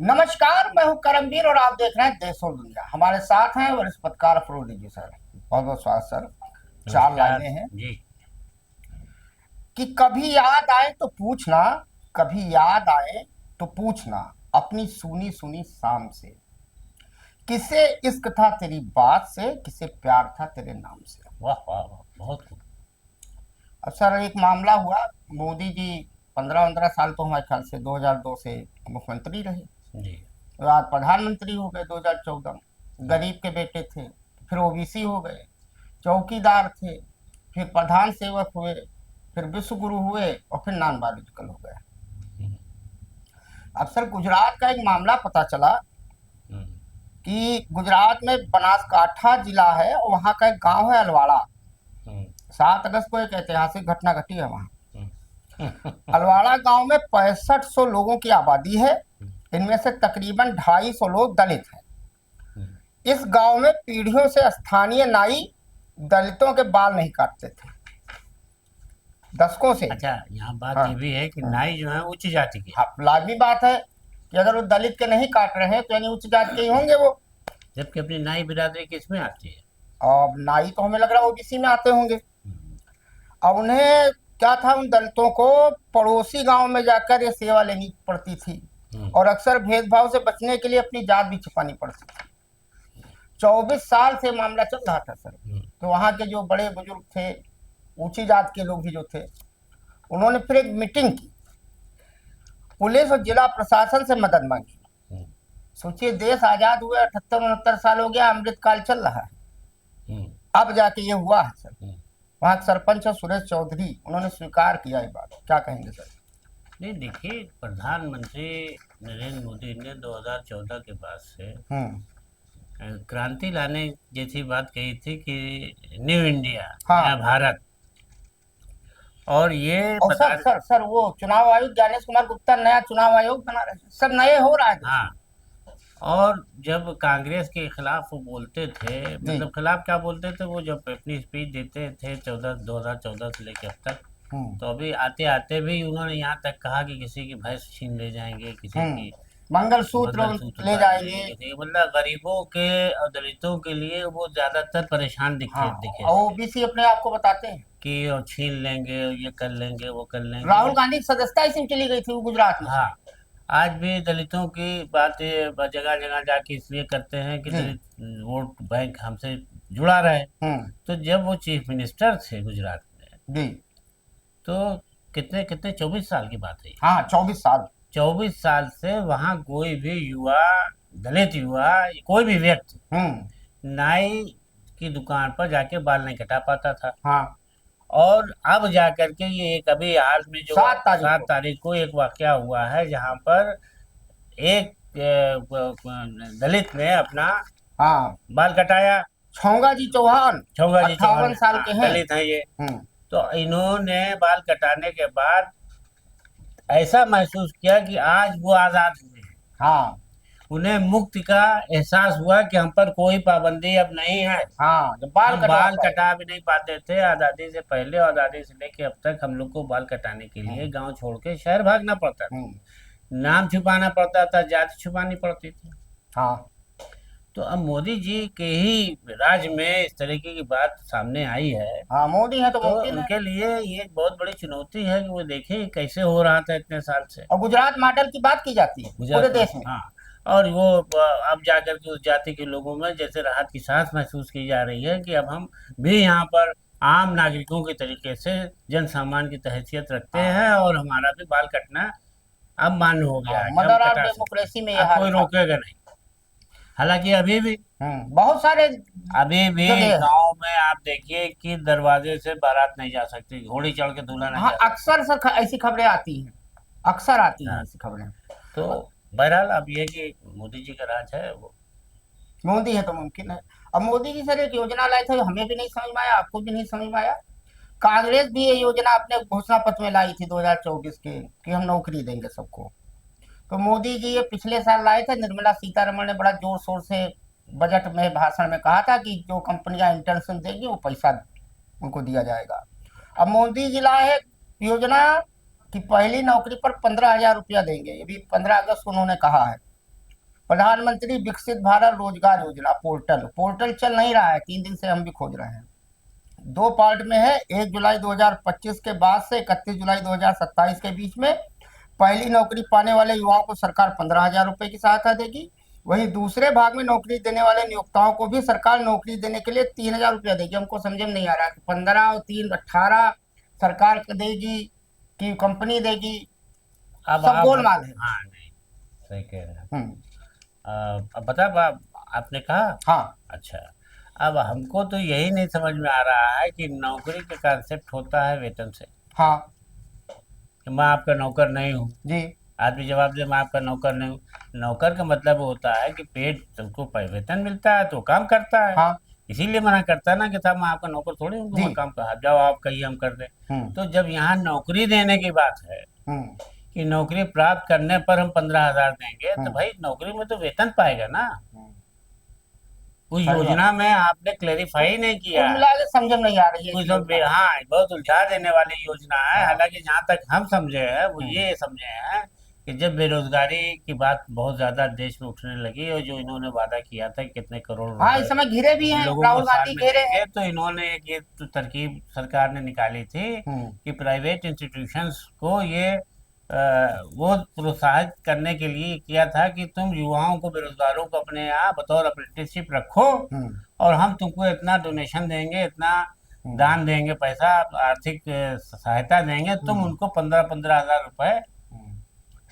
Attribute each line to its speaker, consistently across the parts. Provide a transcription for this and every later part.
Speaker 1: नमस्कार, मैं हूं करमवीर और आप देख रहे हैं देश और दुनिया। हमारे साथ हैं वरिष्ठ पत्रकार अफरोज जी सर। बहुत बहुत स्वागत सर। चार
Speaker 2: नमस्कार
Speaker 1: लाइनें हैं
Speaker 2: जी।
Speaker 1: कि कभी याद आए तो पूछना, कभी याद आए तो पूछना अपनी सुनी सुनी शाम से, किसे इश्क था तेरी बात से, किसे प्यार था तेरे नाम से।
Speaker 2: वाह वाह वाह, बहुत खूब।
Speaker 1: अब सर एक मामला हुआ। मोदी जी 15-15 साल तो हमारे ख्याल से 2002 से मुख्यमंत्री रहे।
Speaker 2: जी।
Speaker 1: आज प्रधानमंत्री हो गए 2014 में।
Speaker 2: हम्म,
Speaker 1: गरीब के बेटे थे, फिर ओबीसी हो गए, चौकीदार थे, फिर प्रधान सेवक हुए, फिर विश्व गुरु हुए और फिर नॉन बायोलॉजिकल हो गए।
Speaker 2: हम्म,
Speaker 1: अक्सर गुजरात का एक मामला पता चला
Speaker 2: हम्म,
Speaker 1: कि गुजरात में बनासकांठा जिला है और वहाँ का एक गांव है अलवाड़ा।
Speaker 2: हम्म,
Speaker 1: 7 अगस्त को एक ऐतिहासिक घटना घटी है वहाँ।
Speaker 2: हम्म,
Speaker 1: अलवाड़ा गांव में 6500 लोगों की आबादी है। इनमें से तकरीबन 250 लोग दलित हैं।
Speaker 2: हम्म।
Speaker 1: इस गांव में पीढ़ियों से स्थानीय नाई दलितों के बाल नहीं काटते थे, दशकों से।
Speaker 2: अच्छा, यहाँ बात
Speaker 1: हाँ,
Speaker 2: ये भी है कि
Speaker 1: हाँ,
Speaker 2: नाई जो है उच्च जाति के,
Speaker 1: हाँ, लाजमी बात है कि अगर वो दलित के नहीं काट रहे हैं तो यानी उच्च जाति के ही होंगे वो।
Speaker 2: जबकि अपनी नाई बिरादरी किस में आती है।
Speaker 1: और नाई तो हमें लग रहा है ओबीसी में आते होंगे।
Speaker 2: हम्म,
Speaker 1: अब उन्हें क्या था, उन दलितों को पड़ोसी गांव में जाकर ये सेवा लेनी पड़ती थी
Speaker 2: हम्म,
Speaker 1: और अक्सर भेदभाव से बचने के लिए अपनी जात भी छिपानी पड़ती थी। 24 साल से मामला चल रहा था सर।
Speaker 2: हम्म,
Speaker 1: तो वहाँ के जो बड़े बुजुर्ग थे, ऊंची जात के लोग भी जो थे, उन्होंने फिर एक मीटिंग की, पुलिस और जिला प्रशासन से मदद मांगी।
Speaker 2: हम्म,
Speaker 1: सोचिए, देश आजाद हुए 78-79 साल हो गया, अमृतकाल चल रहा है,
Speaker 2: हम्म,
Speaker 1: अब जाके ये हुआ है सर।
Speaker 2: हम्म।
Speaker 1: वहाँ के सरपंच है सुरेश चौधरी, उन्होंने स्वीकार किया ये बात। क्या कहेंगे सर?
Speaker 2: नहीं, देखिए, प्रधानमंत्री नरेंद्र मोदी ने 2014 के बाद से
Speaker 1: हम्म।
Speaker 2: क्रांति लाने जैसी बात कही थी कि न्यू इंडिया, नया
Speaker 1: हाँ।
Speaker 2: भारत। और ये
Speaker 1: और
Speaker 2: बता।
Speaker 1: सर वो चुनाव आयोग, ज्ञानेश कुमार गुप्ता नया चुनाव आयोग बना रहे हैं, सब नए हो रहा है देश में।
Speaker 2: हाँ। और जब कांग्रेस के खिलाफ वो बोलते थे,
Speaker 1: जी।
Speaker 2: मतलब खिलाफ क्या बोलते थे, वो जब अपनी स्पीच देते थे 2014 से लेकर अब तक,
Speaker 1: हम्म।
Speaker 2: तो अभी आते आते भी उन्होंने यहाँ तक कहा कि किसी की भैंस छीन ले जाएंगे, किसी
Speaker 1: हम्म।
Speaker 2: की
Speaker 1: मंगलसूत्र
Speaker 2: मंगलसूत्र
Speaker 1: ले
Speaker 2: उतार
Speaker 1: जाएंगे।
Speaker 2: लेंगे, किसी मतलब गरीबों के और दलितों के लिए वो ज्यादातर परेशान
Speaker 1: हाँ,
Speaker 2: दिखे दिखे
Speaker 1: और
Speaker 2: थे
Speaker 1: ओबीसी अपने आप को बताते हैं।
Speaker 2: कि और छीन लेंगे, ये कर लेंगे, वो कर लेंगे।
Speaker 1: राहुल गांधी की सदस्यता इसी में चली गई थी वो गुजरात में सर।
Speaker 2: हाँ। आज भी दलितों की बातें जगह जगह जाके इसलिए करते हैं कि
Speaker 1: जी।
Speaker 2: दलित वोट बैंक हमसे जुड़ा रहे।
Speaker 1: हम्म।
Speaker 2: तो जब वो चीफ मिनिस्टर थे गुजरात में,
Speaker 1: जी।
Speaker 2: तो कितने कितने 24 साल की बात है ये।
Speaker 1: हाँ, 24 साल।
Speaker 2: 24 साल से वहाँ कोई भी युवा, दलित युवा, कोई भी व्यक्ति
Speaker 1: हम्म।
Speaker 2: नाई की दुकान पर जाके बाल नहीं कटा पाता था।
Speaker 1: हाँ।
Speaker 2: और अब जा करके ये एक अभी हाल में जो
Speaker 1: 7 तारीख
Speaker 2: सात
Speaker 1: को।
Speaker 2: तारीख को एक वाकया हुआ है जहाँ पर एक दलित ने अपना
Speaker 1: हाँ,
Speaker 2: बाल कटाया।
Speaker 1: छौंगा जी चौहान,
Speaker 2: छोगा जी चौहान,
Speaker 1: 58 साल
Speaker 2: हाँ,
Speaker 1: के हैं।
Speaker 2: दलित हैं ये।
Speaker 1: हम्म।
Speaker 2: तो इन्होंने बाल कटाने के बाद ऐसा महसूस किया कि आज वो आजाद हुए हैं।
Speaker 1: हाँ।
Speaker 2: उन्हें मुक्ति का एहसास हुआ कि हम पर कोई पाबंदी अब नहीं है।
Speaker 1: हाँ, जब बाल
Speaker 2: हम
Speaker 1: कटवा
Speaker 2: बाल
Speaker 1: पाए।
Speaker 2: कटा भी नहीं पाते थे आज़ादी से पहले, और आज़ादी से लेके अब तक हम लोग को बाल कटाने के लिए
Speaker 1: हम्म।
Speaker 2: गांव छोड़ के शहर भागना पड़ता था।
Speaker 1: हम्म।
Speaker 2: नाम छुपाना पड़ता था, जाति छुपानी पड़ती थी।
Speaker 1: हाँ।
Speaker 2: तो अब मोदी जी के ही राज्य में इस तरीके की बात सामने आई है,
Speaker 1: हाँ, मोदी है तो
Speaker 2: तो
Speaker 1: मुमकिन है।
Speaker 2: उनके लिए ये एक बहुत बड़ी चुनौती है कि वो देखें कैसे हो रहा था इतने साल से।
Speaker 1: और गुजरात मॉडल की बात की जाती है पूरे
Speaker 2: गुजरात में,
Speaker 1: देश में।
Speaker 2: हाँ। और वो अब जाकर के उस जाति के लोगों में जैसे राहत की सांस महसूस की जा रही है कि अब हम भी यहाँ पर आम नागरिकों के तरीके से जन सामान्य की हैसियत रखते
Speaker 1: हाँ।
Speaker 2: हैं, और हमारा भी बाल कटना अब मान्य हो गया
Speaker 1: हाँ,
Speaker 2: है कि हम
Speaker 1: मदर ऑफ
Speaker 2: कटा सकते हैं।
Speaker 1: डेमोक्रेसी में ये
Speaker 2: अब
Speaker 1: हाल
Speaker 2: कोई
Speaker 1: था।
Speaker 2: रोकेगा नहीं। हालांकि अभी भी,
Speaker 1: बहुत सारे
Speaker 2: अभी भी
Speaker 1: जगह है।
Speaker 2: गांव में आप देखिए कि दरवाजे से बारात नहीं जा सकती, घोड़ी चढ़ के दूल्हा नहीं
Speaker 1: हाँ,
Speaker 2: जा सकता।
Speaker 1: अक्सर से ऐसी खबरें आती हैं, अक्सर आती हैं
Speaker 2: हाँ।
Speaker 1: ऐसी खबरें।
Speaker 2: तो बहरहाल अब ये कि मोदी जी का राज है वो।
Speaker 1: मोदी है तो मुमकिन है। अब मोदी जी सर एक योजना लाए थे, हमें भी नहीं समझ में आया, आपको भी नहीं समझ में आया। कांग्रेस भी ये योजना अपने घोषणा पत्र में लाई थी 2024 के, कि हम नौकरी देंगे सबको। तो मोदी जी ये पिछले साल लाए थे, निर्मला सीतारमण ने बड़ा जोर शोर से बजट में भाषण में कहा था कि जो कंपनियां इंटर्नशिप देंगी वो पैसा उनको दिया जाएगा। अब मोदी जी लाए है योजना कि पहली नौकरी पर 15,000 रुपया देंगे, ये भी 15 अगस्त को उन्होंने कहा है। प्रधानमंत्री विकसित भारत रोजगार योजना पोर्टल पोर्टल चल नहीं रहा है, 3 दिन से हम भी खोज रहे हैं। 2 पार्ट में है। 1 जुलाई 2025 के बाद से 31 जुलाई 2027 के बीच में पहली नौकरी पाने वाले युवाओं को सरकार 15,000 रुपए की सहायता देगी। वहीं दूसरे भाग में नौकरी देने वाले नियोक्ताओं को भी सरकार नौकरी देने के लिए 3,000 रुपया देगी। हमको समझ में नहीं आ रहा कि 15 और 3 18 सरकार देगी कि कंपनी देगी,
Speaker 2: अब
Speaker 1: सब
Speaker 2: आप
Speaker 1: गोलमाल है।
Speaker 2: हाँ नहीं, सही कह रहे हैं।
Speaker 1: हम्म,
Speaker 2: अब बता आपने कहा।
Speaker 1: हाँ
Speaker 2: अच्छा, अब हमको तो यही नहीं समझ में आ रहा है कि नौकरी का कंसेप्ट होता है वेतन से,
Speaker 1: हाँ
Speaker 2: कि मैं आपका नौकर नहीं हूँ।
Speaker 1: जी
Speaker 2: आदमी जवाब दे मैं आपका नौकर नहीं हूँ। नौकर का मतलब होता है कि पेट तुमको वेतन मिलता है तो काम करता है।
Speaker 1: हाँ
Speaker 2: इसीलिए मना करता है ना कि साहब मैं आपका नौकर थोड़ी हूँ,
Speaker 1: जी
Speaker 2: मैं काम कर जाओ आप कहिए हम कर दें।
Speaker 1: हम्म
Speaker 2: तो जब यहाँ नौकरी देने की बात है
Speaker 1: हम्म
Speaker 2: कि नौकरी प्राप्त करने पर हम 15,000 देंगे, तो
Speaker 1: हम्म
Speaker 2: भाई नौकरी में तो वेतन पाएगा ना।
Speaker 1: हम्म,
Speaker 2: उस
Speaker 1: सही बात।
Speaker 2: योजना में आपने क्लेरिफाई नहीं किया
Speaker 1: कुल
Speaker 2: है।
Speaker 1: मिला के समझ में नहीं आ रही है
Speaker 2: कुछ
Speaker 1: कि योजना।
Speaker 2: हाँ बहुत उलझा देने वाली योजना है।
Speaker 1: हाँ
Speaker 2: हालांकि जहाँ तक हम समझे हैं वो
Speaker 1: हम्म,
Speaker 2: ये समझे हैं कि जब बेरोजगारी की बात बहुत ज्यादा देश में उठने लगी और जो इन्होंने वादा किया था कि कितने करोड़
Speaker 1: हाँ इस
Speaker 2: रुपए
Speaker 1: समय घिरे भी हैं,
Speaker 2: लोगों को
Speaker 1: राहुल
Speaker 2: साल
Speaker 1: गांधी
Speaker 2: में
Speaker 1: घेरे हैं।
Speaker 2: देंगे, तो इन्होंने एक ये तो तरकीब सरकार ने निकाली थी
Speaker 1: हम्म
Speaker 2: कि प्राइवेट इंस्टीट्यूशंस को ये वो प्रोत्साहित करने के लिए किया था कि तुम युवाओं को बेरोजगारों को अपने यहाँ बतौर अप्रेंटिसशिप रखो
Speaker 1: हम्म
Speaker 2: और हम तुमको इतना डोनेशन देंगे, इतना
Speaker 1: हम्म
Speaker 2: दान देंगे, पैसा आर्थिक सहायता देंगे, तुम
Speaker 1: हम्म
Speaker 2: उनको 15-15,000 रुपए
Speaker 1: हम्म,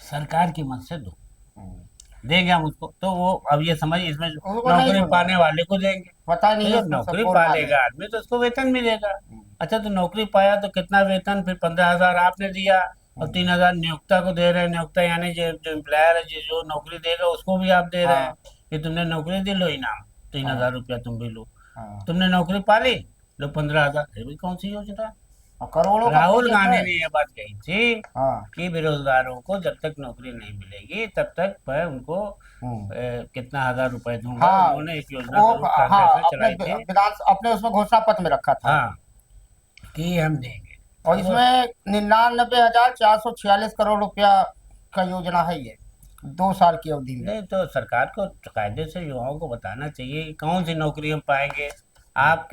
Speaker 2: सरकार की मदद से दो,
Speaker 1: हम्म।
Speaker 2: देंगे हम उसको। तो वो अब ये समझ इसमें
Speaker 1: उनको नहीं
Speaker 2: नौकरी
Speaker 1: बोला,
Speaker 2: पाने वाले को देंगे।
Speaker 1: पता
Speaker 2: तो
Speaker 1: नहीं है
Speaker 2: जब
Speaker 1: उसमें सब
Speaker 2: नौकरी
Speaker 1: गोलमाल है।
Speaker 2: पालेगा आदमी तो उसको वेतन मिलेगा।
Speaker 1: हम्म,
Speaker 2: अच्छा, तो नौकरी पाया तो कितना वेतन, फिर 15,000 आपने दिया और 3,000 नियोक्ता को दे रहे हैं। नियोक्ता यानी जो जो एम्प्लॉयर है, जो नौकरी देगा उसको भी आप दे रहे हैं
Speaker 1: हाँ
Speaker 2: कि तुमने नौकरी दी, लो इनाम, 3,000
Speaker 1: हाँ
Speaker 2: रुपया तुम भी लो।
Speaker 1: हाँ
Speaker 2: तुमने नौकरी पाली, लो 15,000। ये भी कौन सी योजना है?
Speaker 1: और करोड़ों का
Speaker 2: राहुल
Speaker 1: प्रोजेक्ट
Speaker 2: गांधी
Speaker 1: है।
Speaker 2: ने ये बात कही थी
Speaker 1: हाँ
Speaker 2: कि बेरोजगारों को जब तक नौकरी नहीं मिलेगी तब तक मैं उनको
Speaker 1: हम्म,
Speaker 2: कितना हजार रुपए दूंगा।
Speaker 1: हाँ
Speaker 2: उन्होंने एक योजना
Speaker 1: वो
Speaker 2: जरूर
Speaker 1: हाँ
Speaker 2: कांग्रेस ने
Speaker 1: अपने
Speaker 2: चलाई थी।
Speaker 1: विधान अपने उसमें घोषणा पत्र में रखा था।
Speaker 2: हाँ, कि हम देंगे।
Speaker 1: और
Speaker 2: अब
Speaker 1: इसमें 99,446 करोड़ रुपया का योजना है ये, 2 साल की अवधि में।
Speaker 2: नहीं तो सरकार को कायदे से युवाओं को बताना चाहिए कि कौन सी नौकरी हम पाएंगे। आप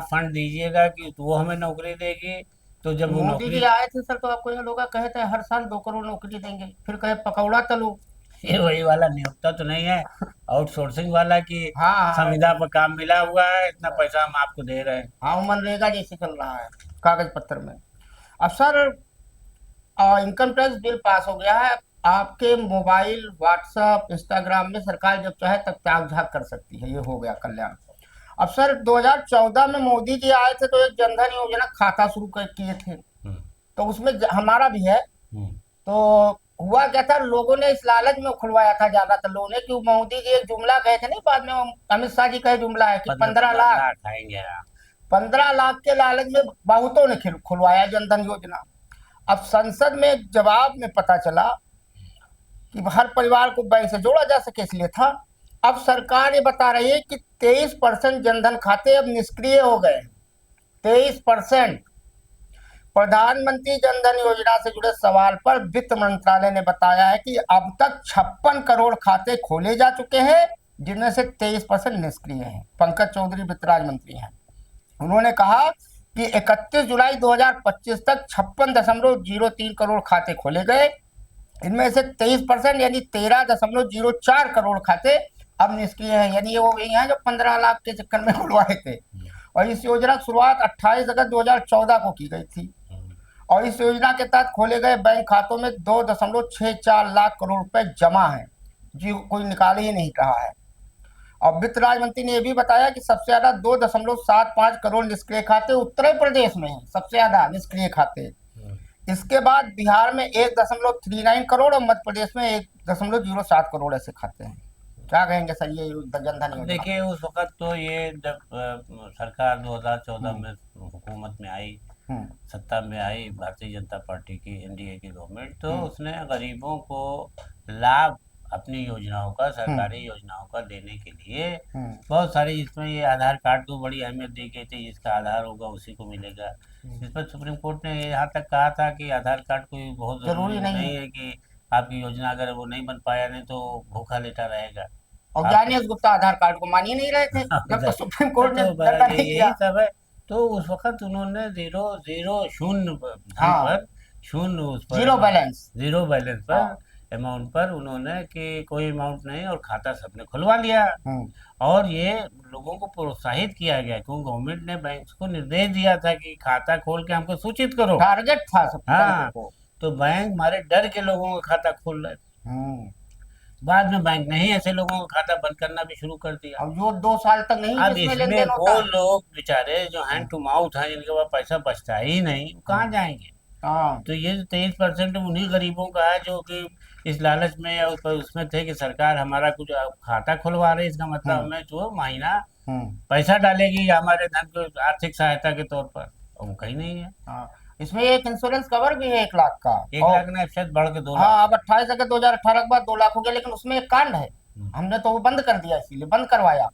Speaker 2: फंड दीजिएगा कि वो हमें नौकरी देगी, तो जब वो
Speaker 1: मोदी
Speaker 2: नौकरी
Speaker 1: जी आए थे सर तो आपको ये लोग कहे थे हर साल 2 करोड़ नौकरी देंगे, फिर कहे पकौड़ा तलो।
Speaker 2: ये वही वाला नियोक्ता तो नहीं है, आउटसोर्सिंग वाला की
Speaker 1: हाँ हाँ
Speaker 2: संविदा पर काम मिला हुआ है, इतना पैसा हम आपको दे रहे हैं।
Speaker 1: हाँ वो मनरेगा जैसे चल रहा है कागज पत्र में। अब sir income tax bill pass हो गया है। आपके मोबाइल व्हाट्सएप इंस्टाग्राम में सरकार जब चाहे तब त्याग झाग कर सकती है, ये हो गया कल्याण। अब सर 2014 में मोदी जी आए थे तो एक जनधन योजना खाता शुरू किए थे,
Speaker 2: हम्म,
Speaker 1: तो उसमें हमारा भी है।
Speaker 2: हम्म,
Speaker 1: तो हुआ क्या था, लोगों ने इस लालच में खुलवाया था ज्यादातर लोगों ने कि मोदी जी एक जुमला कहे थे, नहीं बाद में अमित शाह जी का ही जुमला है कि 15 लाख
Speaker 2: लाख आएंगे। हाँ।
Speaker 1: 15 लाख के लालच में बहुतों ने खुलवाया जनधन योजना। अब संसद में जवाब में पता चला कि हर परिवार को बैंक से जोड़ा जा सके इसलिए था। अब सरकार ये बता रही है कि 23% जनधन खाते अब निष्क्रिय हो गए, 23%। प्रधानमंत्री जनधन योजना से जुड़े सवाल पर वित्त मंत्रालय ने बताया है कि अब तक 56 करोड़ खाते खोले जा चुके हैं, जिनमें से 23% निष्क्रिय हैं। पंकज चौधरी वित्त राज्य मंत्री हैं। उन्होंने कहा कि 31 जुलाई 2025 तक 56.03 करोड़ खाते खोले गए। इनमें से 23% यानी 13.04 करोड़ खाते अब निष्क्रिय हैं, यानी ये वो वही हैं जो 15 लाख के चक्कर में खुलवाए थे। और इस योजना की शुरुआत 28 अगस्त 2014 को की गई थी। और इस योजना के तहत खोले गए बैंक खातों में 2.64 लाख करोड़ रुपए जमा है, जी कोई निकाल ही नहीं रहा है। और वित्त राज्य मंत्री ने यह भी बताया कि सबसे ज्यादा 2.75 करोड़ निष्क्रिय खाते उत्तर प्रदेश में हैं, सबसे ज्यादा निष्क्रिय खाते। इसके बाद बिहार में 1.39 करोड़ और मध्य प्रदेश में 1.07 करोड़ ऐसे खाते हैं। क्या कहेंगे सर ये जनधन योजना?
Speaker 2: देखिए, उस वक्त तो ये जब सरकार 2014 में हुकूमत में आई,
Speaker 1: हम्म,
Speaker 2: सत्ता में आई भारतीय जनता पार्टी की, एनडीए की गवर्नमेंट, तो उसने गरीबों को लाभ अपनी योजनाओं का, सरकारी योजनाओं का देने के लिए बहुत सारी, इसमें ये आधार कार्ड को बड़ी अहमियत दी गई थी, जिसका आधार होगा उसी को मिलेगा। इस पर सुप्रीम कोर्ट ने यहाँ तक कहा था कि आधार कार्ड कोई बहुत जरूरी नहीं है कि आपकी योजना अगर वो नहीं बन पाया नहीं तो भूखा लेटा रहेगा।
Speaker 1: और
Speaker 2: आप
Speaker 1: ज्ञानेश गुप्ता आधार कार्ड को मान ही नहीं रहे थे जब तक सुप्रीम कोर्ट ने
Speaker 2: तो
Speaker 1: धरना नहीं
Speaker 2: यही
Speaker 1: किया।
Speaker 2: सब है। तो उस वक्त उन्होंने जीरो जीरो शून्य धन
Speaker 1: हाँ,
Speaker 2: पर, शून्य उस पर
Speaker 1: जीरो बैलेंस।
Speaker 2: जीरो बैलेंस
Speaker 1: हाँ।
Speaker 2: पर अमाउंट पर उन्होंने कि कोई अमाउंट नहीं और खाता सबने खुलवा लिया।
Speaker 1: हम्म।
Speaker 2: और ये लोगों को प्रोत्साहित किया गया क्योंकि गवर्नमेंट ने बैंक को निर्देश दिया था कि खाता खोल के हमको सूचित करो।
Speaker 1: टारगेट था सब बैंकों
Speaker 2: हाँ,
Speaker 1: को।
Speaker 2: तो बैंक हमारे डर के लोगों का खाता खोल रहे थे।
Speaker 1: हम्म।
Speaker 2: बाद में बैंक ने ही ऐसे लोगों का खाता बंद करना भी शुरू कर दिया।
Speaker 1: अब जो 2 साल तक नहीं
Speaker 2: अब
Speaker 1: जिसमें लेन
Speaker 2: इसमें
Speaker 1: देन
Speaker 2: वो
Speaker 1: होता।
Speaker 2: लोग बेचारे जो हैंड टू माउथ हैं, जिनके पास पैसा बचता ही नहीं, वो कहाँ जाएंगे?
Speaker 1: हाँ।
Speaker 2: तो ये 23% उन्हीं गरीबों का है जो कि इस लालच में या उसमें थे कि सरकार हमारा कुछ खाता खुलवा रही है, इसका मतलब
Speaker 1: हम्म।
Speaker 2: हमें जो महीना
Speaker 1: हम्म।
Speaker 2: पैसा डालेगी हमारे धन को आर्थिक सहायता के तौर पर, और वो कहीं नहीं है।
Speaker 1: हाँ, इसमें एक इंश्योरेंस कवर भी है 1 लाख का।
Speaker 2: 1 लाख ने शायद बढ़ के 2 लाख।
Speaker 1: हाँ, अब 28 अगस्त 2018 के बाद 2 लाख हो गया, लेकिन उसमें एक कांड है। हमने तो वो बंद कर दिया, इसीलिए बंद करवाया।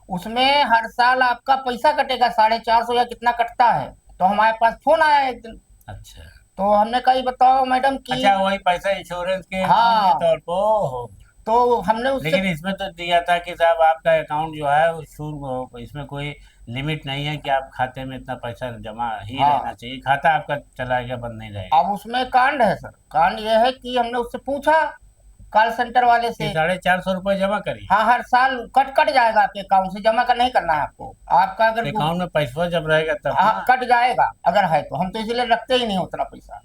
Speaker 1: उसमें हर साल आपका पैसा कटेगा 450 या कितना कटता है। तो हमारे पास फोन आया एक दिन,
Speaker 2: अच्छा
Speaker 1: तो हमने कहा, "ये बताओ मैडम कि
Speaker 2: अच्छा, वही पैसा इंश्योरेंस के
Speaker 1: हाँ,
Speaker 2: तौर पर हो।
Speaker 1: तो हमने उससे
Speaker 2: लेकिन इसमें तो दिया था कि साहब आपका अकाउंट जो है वो शून्य हो, इसमें कोई लिमिट नहीं है कि आप खाते में इतना पैसा जमा ही
Speaker 1: हाँ,
Speaker 2: रहना चाहिए, खाता आपका चला गया बंद नहीं रहेगा।
Speaker 1: अब उसमें कांड है सर। कांड ये है कि हमने उससे पूछा कॉल सेंटर वाले
Speaker 2: कि
Speaker 1: से।
Speaker 2: 450 रुपये जमा करिए,
Speaker 1: हाँ, हर साल कट जाएगा आपके अकाउंट से, जमा कर नहीं करना है आपको। आपका अगर
Speaker 2: अकाउंट में पैसा जब रहेगा तब
Speaker 1: हाँ,
Speaker 2: ना।
Speaker 1: कट जाएगा अगर है तो। हम तो इसीलिए रखते ही नहीं उतना पैसा।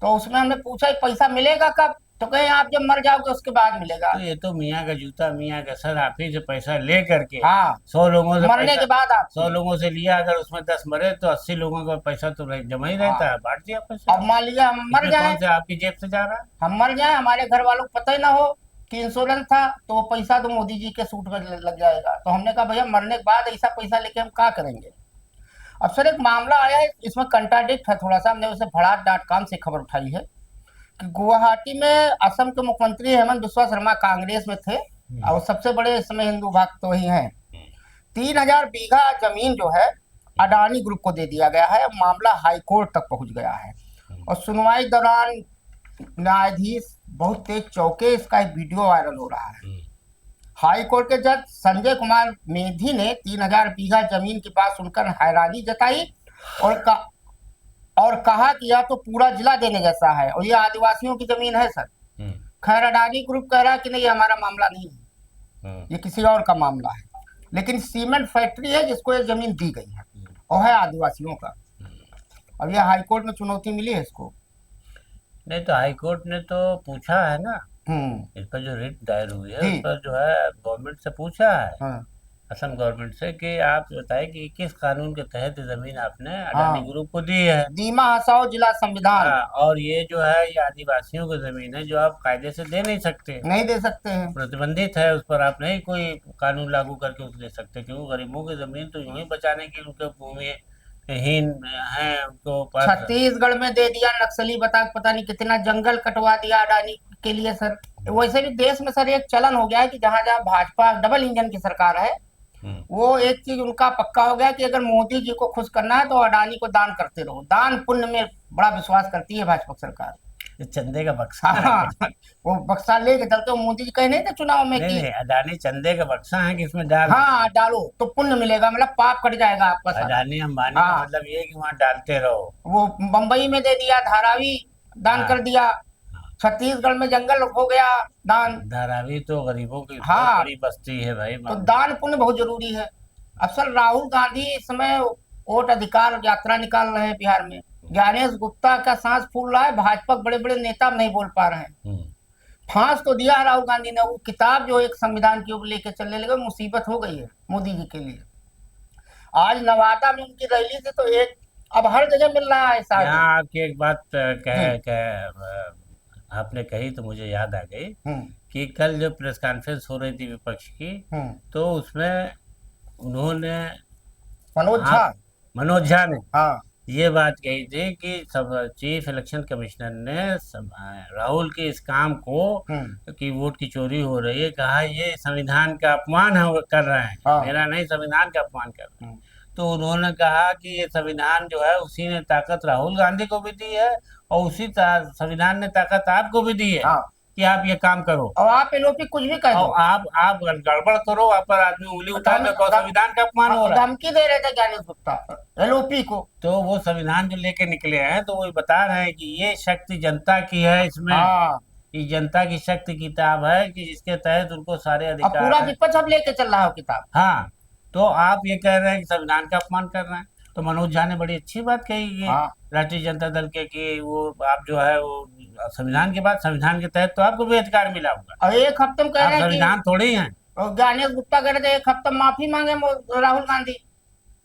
Speaker 1: तो उसमें हमने पूछा ये पैसा मिलेगा कब, तो कहीं आप जब मर जाओगे उसके बाद मिलेगा।
Speaker 2: तो ये तो मियाँ का जूता मियाँ का सर, आप ही से पैसा ले करके
Speaker 1: हाँ,
Speaker 2: 100 लोगों से
Speaker 1: मरने
Speaker 2: पैसा,
Speaker 1: के बाद
Speaker 2: 100
Speaker 1: आपकी।
Speaker 2: लोगों से लिया, अगर उसमें 10 मरे तो 80 लोगों का पैसा तो जमा ही रहता
Speaker 1: हाँ,
Speaker 2: है, बांट दिया पैसा।
Speaker 1: अब मान लीजिए हम मर
Speaker 2: इसमें
Speaker 1: जाए,
Speaker 2: कौन से आपकी जेब से जा रहा है?
Speaker 1: हम मर जाए, हमारे घर वालों को पता ही ना हो कि इंश्योरेंस था, तो वो पैसा तो मोदी जी के सूट में लग जाएगा। तो हमने कहा भैया मरने के बाद ऐसा पैसा लेके हम क्या करेंगे। अब सर एक मामला आया है, इसमें कंट्राडिक्ट है थोड़ा सा। हमने उसे भड़ाट.com से खबर उठाई है कि गुवाहाटी में असम के मुख्यमंत्री हेमंत बिस्वा शर्मा कांग्रेस में थे, और सबसे बड़े इस समय हिंदू भक्त तो ही हैं। 3000 बीघा जमीन जो है अडानी ग्रुप को दे दिया गया है। मामला हाई कोर्ट तक पहुंच गया है, और सुनवाई दौरान न्यायाधीश बहुत तेज चौके, इसका एक वीडियो वायरल हो रहा है। हाई कोर्ट के जज संजय कुमार मेधी ने 3000 बीघा जमीन की बात सुनकर हैरानी जताई और कहा कि यह तो पूरा जिला देने जैसा है, और ये आदिवासियों की जमीन है सर। खैर अडानी ग्रुप कह रहा है कि नहीं, ये हमारा मामला नहीं है, ये किसी और का मामला है। लेकिन सीमेंट फैक्ट्री है जिसको ये जमीन दी गई है, और है आदिवासियों का। अब ये हाई कोर्ट में चुनौती मिली है इसको।
Speaker 2: नहीं तो हाई कोर्ट ने तो पूछा है ना,
Speaker 1: हम्म।
Speaker 2: इस पर जो रिट दायर हुई है
Speaker 1: जी।
Speaker 2: उस पर जो है गवर्नमेंट से पूछा है,
Speaker 1: हाँ।
Speaker 2: असम गवर्नमेंट से, कि आप बताएं कि किस कानून के तहत जमीन आपने अडानी ग्रुप को दी है।
Speaker 1: दीमा हसाओ जिला संविधान।
Speaker 2: हाँ, और ये जो है ये आदिवासियों की जमीन है जो आप कायदे से दे नहीं सकते,
Speaker 1: नहीं दे सकते हैं।
Speaker 2: प्रतिबंधित है, उस पर आप नहीं कोई कानून लागू करके उसे दे सकते, क्योंकि गरीबों की जमीन तो यूं ही बचाने की उनके भूमि हीन है उनको पास।
Speaker 1: छत्तीसगढ़ में दे दिया नक्सली, पता नहीं कितना जंगल कटवा दिया अडानी के लिए सर। वैसे भी देश में सर एक चलन हो गया है कि जहां जहां भाजपा डबल इंजन की सरकार है, वो एक चीज उनका पक्का हो गया कि अगर मोदी जी को खुश करना है तो अडानी को दान करते रहो। दान पुण्य में बड़ा विश्वास करती है भाजपा सरकार।
Speaker 2: ये चंदे का बक्सा
Speaker 1: हाँ,
Speaker 2: है।
Speaker 1: वो बक्सा लेके चलते हो। मोदी जी कहे नहीं थे चुनाव में
Speaker 2: नहीं
Speaker 1: कि
Speaker 2: नहीं, अडानी चंदे का बक्सा है कि इसमें डाल,
Speaker 1: हाँ डालो तो पुण्य मिलेगा, मतलब पाप कट जाएगा आपका सारा।
Speaker 2: अडानी अंबानी का
Speaker 1: हाँ,
Speaker 2: मतलब ये है कि वहाँ डालते रहो।
Speaker 1: वो बंबई में दे दिया, धारावी दान
Speaker 2: हाँ,
Speaker 1: कर दिया, छत्तीसगढ़ में जंगल हो गया दान।
Speaker 2: धारावी तो गरीबों की बहुत
Speaker 1: हाँ,
Speaker 2: बड़ी बस्ती है भाई।
Speaker 1: तो दान पुण्य बहुत जरूरी है। अफसर राहुल गांधी इस समय वोट अधिकार यात्रा निकाल रहे हैं बिहार में। ज्ञानेश गुप्ता का सांस फूल रहा है, भाजपा बड़े बड़े नेता नहीं बोल पा रहे हैं। फांस तो दिया राहुल गांधी ने, वो किताब जो एक संविधान की ओर लेके चलने लगे, मुसीबत हो गई है मोदी जी के लिए। आज नवादा में उनकी रैली थी, तो एक अब हर जगह मिल रहा है ऐसा।
Speaker 2: यहाँ आपकी एक बात आपने कही तो मुझे याद आ गई कि कल जो प्रेस कॉन्फ्रेंस हो रही थी विपक्ष की, तो उसमें उन्होंने मनोज झा ने
Speaker 1: हाँ,
Speaker 2: ये बात कही थी कि सब चीफ इलेक्शन कमिश्नर ने राहुल के इस काम को कि वोट की चोरी हो रही है, कहा ये संविधान का अपमान कर रहे हैं।
Speaker 1: हाँ,
Speaker 2: मेरा नहीं, संविधान का अपमान कर रहे हैं। तो उन्होंने कहा कि ये संविधान जो है उसी ने ताकत राहुल गांधी को भी दी है, और उसी संविधान ने ताकत आपको भी दी है।
Speaker 1: हाँ,
Speaker 2: कि आप ये काम करो,
Speaker 1: और आप एलओपी कुछ भी कह दो।
Speaker 2: और आप गड़बड़ करो, आप पर आदमी उंगली उठा दो, तो संविधान का अपमान हो रहा है।
Speaker 1: धमकी दे रहे थे ज्ञानेश गुप्ता एलओपी को।
Speaker 2: तो वो संविधान जो लेके निकले हैं, तो वो बता रहे हैं कि ये शक्ति जनता की है, इसमें
Speaker 1: हाँ,
Speaker 2: ये जनता की शक्ति किताब है कि जिसके तहत उनको सारे
Speaker 1: अब
Speaker 2: अधिकार
Speaker 1: पूरा
Speaker 2: है।
Speaker 1: विपक्ष अब लेके चल रहा है वो किताब।
Speaker 2: हाँ, तो आप ये कह रहे हैं कि संविधान का अपमान कर रहे हैं। तो मनोज झा ने बड़ी अच्छी बात कही कि
Speaker 1: हाँ,
Speaker 2: राष्ट्रीय जनता दल के कि वो आप जो है वो संविधान के बाद संविधान के तहत तो आपको भी अधिकार मिला होगा,
Speaker 1: और एक हफ्ते में कह
Speaker 2: आप
Speaker 1: रहे हैं
Speaker 2: संविधान थोड़े ही हैं।
Speaker 1: और ज्ञानेश गुप्ता कह रहे थे एक हफ्ता माफी मांगे राहुल गांधी,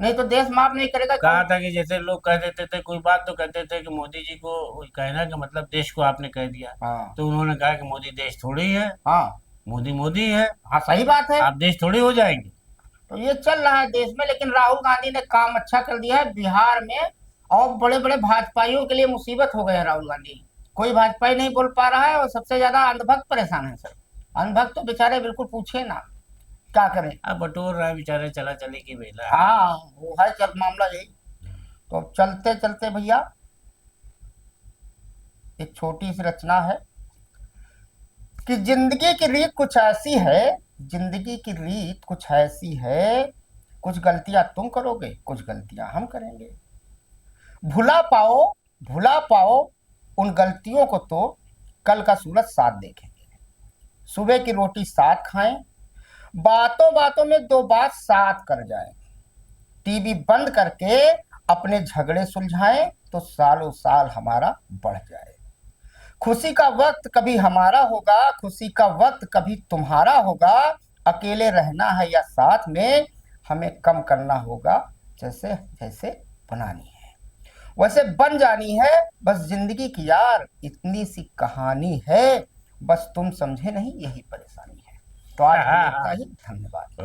Speaker 1: नहीं तो देश माफ नहीं करेगा।
Speaker 2: कहा था कि जैसे लोग कह देते थे कोई बात, तो कहते थे कि मोदी जी को कहना कि मतलब देश को आपने कह दिया।
Speaker 1: हाँ,
Speaker 2: तो उन्होंने कहा कि मोदी देश थोड़ी है,
Speaker 1: हाँ,
Speaker 2: मोदी मोदी है,
Speaker 1: हाँ, सही बात है।
Speaker 2: आप देश थोड़ी हो जाएंगे।
Speaker 1: तो ये चल रहा है देश में, लेकिन राहुल गांधी ने काम अच्छा कर दिया है बिहार में। और बड़े बड़े भाजपाइयों के लिए मुसीबत हो गए हैं राहुल गांधी। कोई भाजपाई नहीं बोल पा रहा है, और सबसे ज्यादा अंधभक्त परेशान है सर। अंधभक्त तो बेचारे बिल्कुल पूछे ना, क्या करें।
Speaker 2: अब बटोर रहा है बेचारे, चला चली की बेला है।
Speaker 1: हाँ, वो है चल मामला यही। तो अब चलते चलते भैया एक छोटी सी रचना है कि जिंदगी की रीत कुछ ऐसी है, जिंदगी की रीत कुछ ऐसी है, कुछ गलतियां तुम करोगे, कुछ गलतियां हम करेंगे। भुला पाओ, भुला पाओ उन गलतियों को तो कल का सूरज साथ देखेंगे। सुबह की रोटी साथ खाएं, बातों बातों में दो बात साथ कर जाएं। टीवी बंद करके अपने झगड़े सुलझाएं तो सालों साल हमारा बढ़ जाए। खुशी का वक्त कभी हमारा होगा, खुशी का वक्त कभी तुम्हारा होगा। अकेले रहना है या साथ में, हमें कम करना होगा जैसे जैसे बनानी है वैसे बन जानी है। बस जिंदगी की यार इतनी सी कहानी है, बस तुम समझे नहीं यही परेशानी है। तो आज के लिए इतना ही, धन्यवाद।